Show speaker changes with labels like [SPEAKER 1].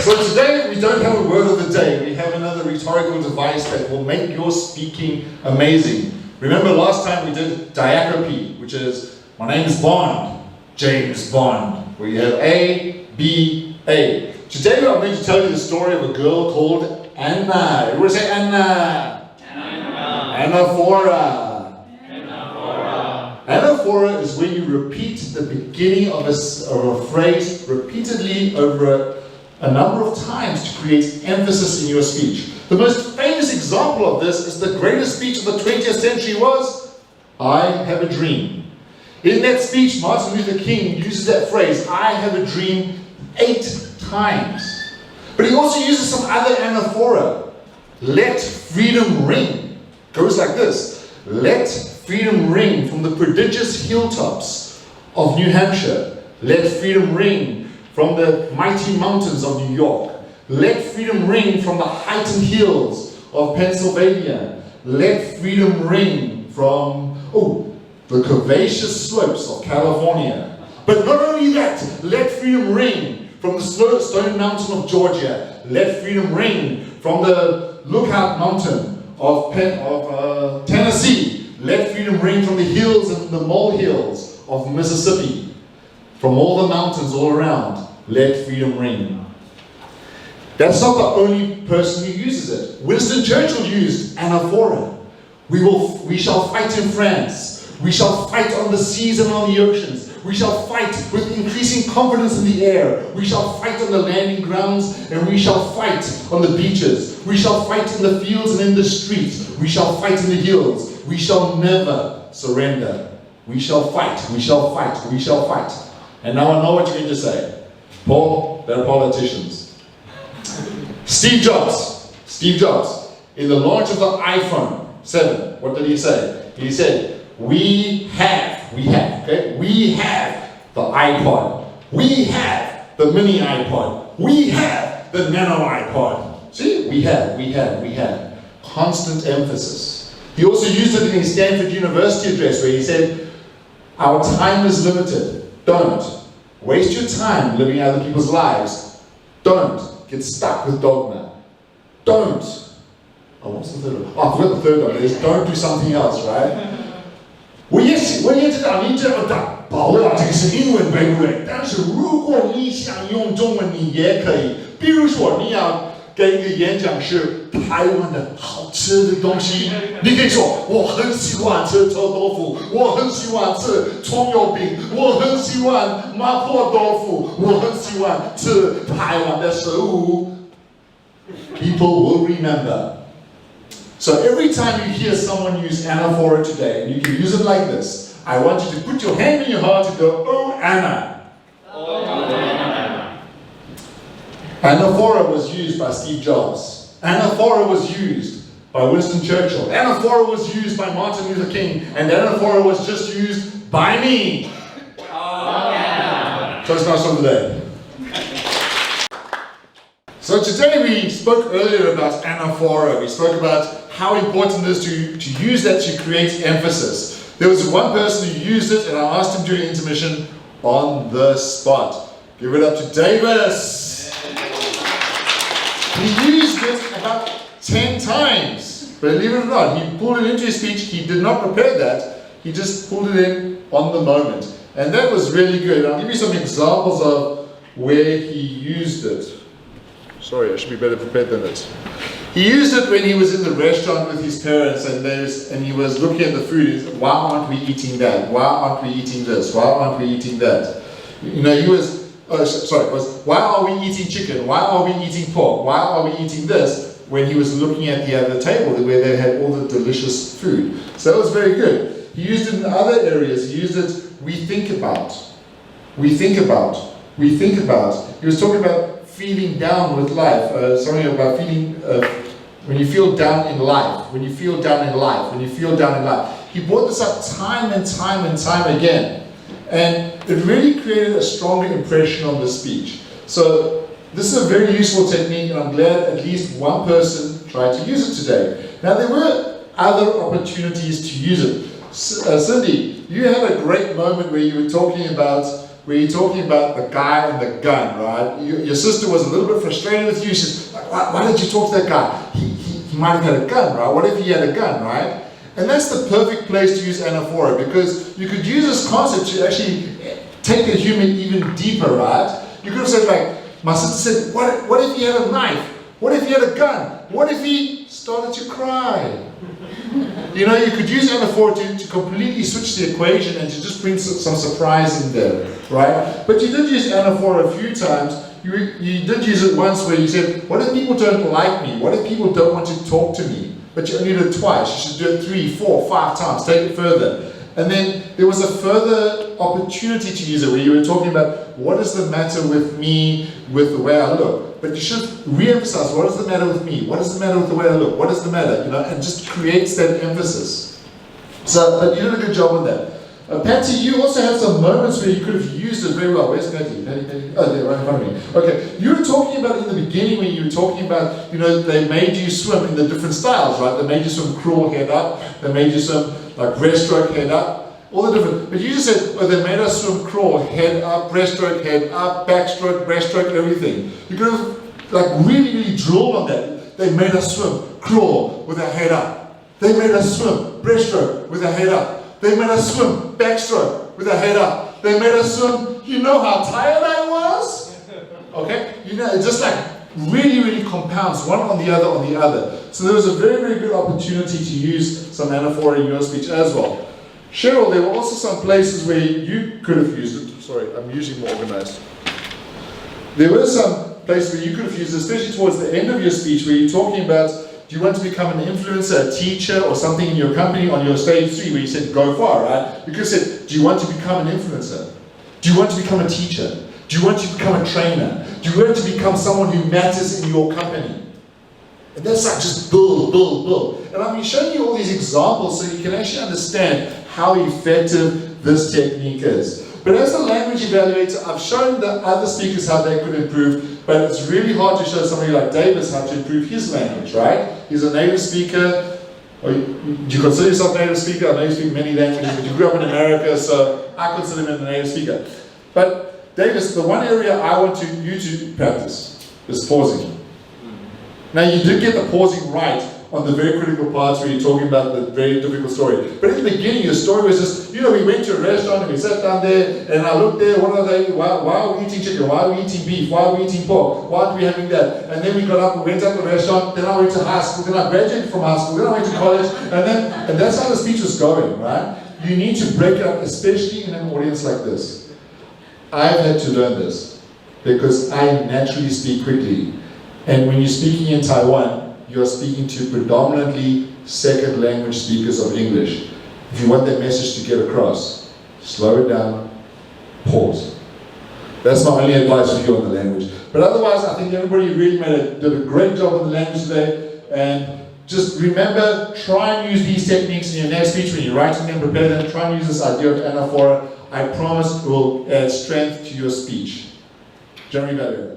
[SPEAKER 1] So today we don't have a word of the day. We have another rhetorical device that will make your speaking amazing. Remember last time we did diacropy, which is, my name is Bond, James Bond, where you have A, B, A. Today I'm going to tell you the story of a girl called Anna. Everyone say Anna.
[SPEAKER 2] Anna.
[SPEAKER 1] Anaphora.
[SPEAKER 2] Anaphora.
[SPEAKER 1] Anaphora is when you repeat the beginning of a phrase repeatedly over a number of times to create emphasis in your speech. The most famous example of this is the greatest speech of the 20th century was, I have a dream. In that speech, Martin Luther King uses that phrase, I have a dream, 8 times. But he also uses some other anaphora. Let freedom ring. Goes like this. Let freedom ring from the prodigious hilltops of New Hampshire. Let freedom ring from the mighty mountains of New York. Let freedom ring from the heightened hills of Pennsylvania. Let freedom ring from, the curvaceous slopes of California. But not only that, let freedom ring from the stone mountain of Georgia. Let freedom ring from the lookout mountain of Tennessee. Let freedom ring from the hills and the molehills of Mississippi. From all the mountains all around, let freedom ring. That's not the only person who uses it. Winston Churchill used anaphora. We shall fight in France. We shall fight on the seas and on the oceans. We shall fight with increasing confidence in the air. We shall fight on the landing grounds, and we shall fight on the beaches. We shall fight in the fields and in the streets. We shall fight in the hills. We shall never surrender. We shall fight. We shall fight. We shall fight. And now I know what you're going to say. Paul, they're politicians. Steve Jobs, in the launch of the iPhone 7, what did he say? He said, we have the iPod. We have the mini iPod. We have the nano iPod. See, we have. Constant emphasis. He also used it in his Stanford University address where he said, our time is limited. Don't waste your time living other people's lives. Don't get stuck with dogma. Don't. What's the third one? I forgot the third one. It is don't do something else, right? 我也知道你这样打保了，这个是英文对不对？但是如果你想用中文，你也可以。比如说你要给一个演讲是台湾的好吃的东西，你可以说我很喜欢吃臭豆腐，我很喜欢吃葱油饼，我很喜欢麻婆豆腐，我很喜欢吃台湾的食物。People will remember. So every time you hear someone use anaphora today, and you can use it like this, I want you to put your hand in your heart and go, oh Anna.
[SPEAKER 2] Oh, Anna.
[SPEAKER 1] Anaphora was used by Steve Jobs. Anaphora was used by Winston Churchill. Anaphora was used by Martin Luther King. And anaphora was just used by me.
[SPEAKER 2] Oh, Anna.
[SPEAKER 1] Toastmasters of the day. So today we spoke earlier about anaphora. We spoke about how important it is to use that to create emphasis. There was one person who used it, and I asked him during intermission on the spot. Give it up to Davis. He used it about 10 times. Believe it or not, he pulled it into his speech. He did not prepare that. He just pulled it in on the moment. And that was really good. I'll give you some examples of where he used it. Sorry, I should be better prepared than this. He used it when he was in the restaurant with his parents and he was looking at the food. He said, why aren't we eating that? Why aren't we eating this? Why aren't we eating that? You know, why are we eating chicken? Why are we eating pork? Why are we eating this? When he was looking at the other table where they had all the delicious food. So that was very good. He used it in other areas. He used it, we think about. We think about. We think about. He was talking about feeling down with life, something about feeling, when you feel down in life, when you feel down in life, when you feel down in life. He brought this up time and time and time again. And it really created a stronger impression on the speech. So this is a very useful technique, and I'm glad at least one person tried to use it today. Now there were other opportunities to use it. Cindy, you had a great moment where you were talking about where you're talking about the guy and the gun, right? Your sister was a little bit frustrated with you. She's like, why did you talk to that guy? He might have had a gun, right? What if he had a gun, right? And that's the perfect place to use anaphora, because you could use this concept to actually take the human even deeper, right? You could have said, like, my sister said, what if he had a knife? What if he had a gun? What if he started to cry? You know, you could use anaphora to completely switch the equation and to just bring some surprise in there, right? But you did use anaphora a few times. You did use it once where you said, what if people don't like me? What if people don't want to talk to me? But you only did it twice. You should do it 3, 4, 5 times. Take it further. And then there was a further opportunity to use it where you were talking about what is the matter with me, with the way I look. But you should re-emphasize, what is the matter with me? What is the matter with the way I look? What is the matter? You know, and just creates that emphasis. So, but you did a good job on that. Patsy, you also had some moments where you could have used it very well. Where's Patty? Oh, there, right in front of me. Okay, you were talking about in the beginning when you were talking about, you know, they made you swim in the different styles, right? They made you swim crawl, head up. They made you swim like breaststroke, head up. All the different. But you just said, oh, they made us swim crawl, head up, breaststroke, head up, backstroke, breaststroke, everything. You could have like really drilled on that. They made us swim crawl with our head up. They made us swim breaststroke with our head up. They made us swim backstroke with our head up. They made us swim, you know how tired I was? Okay? You know, it just like really compounds one on the other. So there was a very good opportunity to use some anaphora in your speech as well. Cheryl, there were also some places where you could have used it. Sorry, I'm usually more organized. There were some places where you could have used it, especially towards the end of your speech, where you're talking about, do you want to become an influencer, a teacher, or something in your company on your stage 3 where you said, go far, right? You could have said, do you want to become an influencer? Do you want to become a teacher? Do you want to become a trainer? Do you want to become someone who matters in your company? And that's like just build. And I'm showing you all these examples so you can actually understand how effective this technique is. But as the language evaluator, I've shown the other speakers how they could improve, but it's really hard to show somebody like Davis how to improve his language, right? He's a native speaker. Do you consider yourself a native speaker? I know you speak many languages, but you grew up in America, so I consider him a native speaker. But Davis, the one area I want you to practice is pausing. Now you did get the pausing right on the very critical parts where you're talking about the very difficult story. But in the beginning, your story was just, you know, we went to a restaurant and we sat down there and I looked there, what are they, why are we eating chicken? Why are we eating beef? Why are we eating pork? Why are we having that? And then we got up, we went out to the restaurant, then I went to high school, then I graduated from high school, then I went to college, and that's how the speech was going, right? You need to break it up, especially in an audience like this. I've had to learn this because I naturally speak quickly. And when you're speaking in Taiwan, you're speaking to predominantly second language speakers of English. If you want that message to get across, slow it down, pause. That's my only advice for you on the language. But otherwise, I think everybody really did a great job on the language today. And just remember, try and use these techniques in your next speech when you're writing them, prepare them. Try and use this idea of anaphora. I promise it will add strength to your speech. Jeremy Valera.